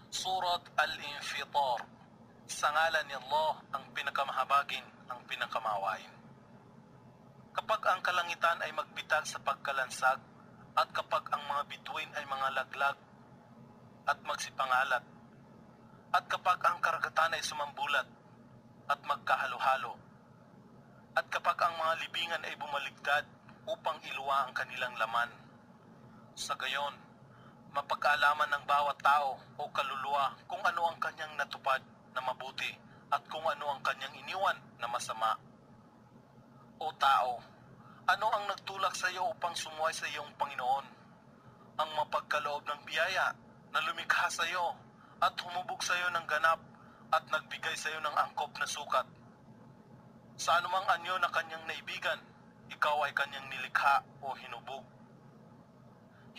Surat Al-Infitar. Sa ngalan ni Allah, ang pinakamahabagin, ang pinakamawain. Kapag ang kalangitan ay magbitag sa pagkalansag, at kapag ang mga bituin ay mga laglag at magsipangalat, at kapag ang karagatan ay sumambulat at magkahalo-halo, at kapag ang mga libingan ay bumaligtad upang iluwa ang kanilang laman, sa gayon, mapag-aalaman ng bawat tao o kaluluwa kung ano ang kanyang natupad na mabuti at kung ano ang kanyang iniwan na masama. O tao, ano ang nagtulak sa iyo upang sumuway sa iyong Panginoon? Ang mapagkaloob ng biyaya na lumikha sa iyo at humubog sa iyo ng ganap at nagbigay sa iyo ng angkop na sukat. Sa anumang anyo na kanyang naibigan, ikaw ay kanyang nilikha o hinubog.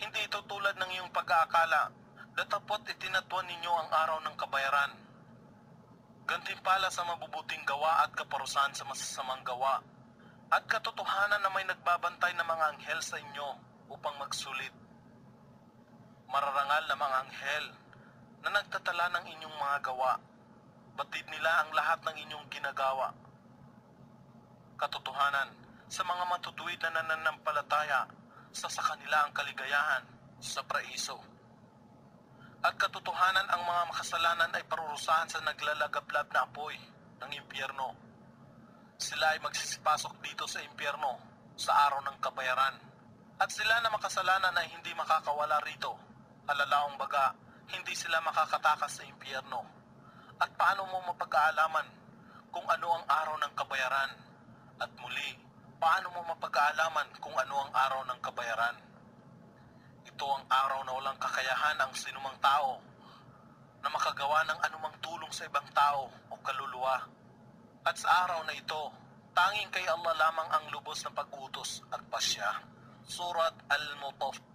Hindi ito tulad ng iyong pag-aakala, datapot itinatuan ninyo ang araw ng kabayaran. Gantimpala sa mabubuting gawa at kaparusahan sa masasamang gawa, at katotohanan na may nagbabantay na mga anghel sa inyo upang magsulit. Mararangal na mga anghel na nagtatala ng inyong mga gawa, batid nila ang lahat ng inyong ginagawa. Katotohanan, sa mga matutuwid na nananampalataya, sa kanila ang kaligayahan sa paraiso. At katotohanan, ang mga makasalanan ay parurusahan sa naglalagablab na apoy ng impyerno. Sila ay magsisipasok dito sa impyerno sa araw ng kabayaran. At sila na makasalanan ay hindi makakawala rito. Alalaong baga, hindi sila makakatakas sa impyerno. At paano mo mapag-aalaman kung ano ang araw ng kabayaran? At muli, paano mo mapag-aalaman kung ano ang araw ng kabayaran? Ito ang araw na walang kakayahan ang sinumang tao na makagawa ng anumang tulong sa ibang tao o kaluluwa. At sa araw na ito, tanging kay Allah lamang ang lubos na pag-utos at pasya. Surat Al-Mutaffifin.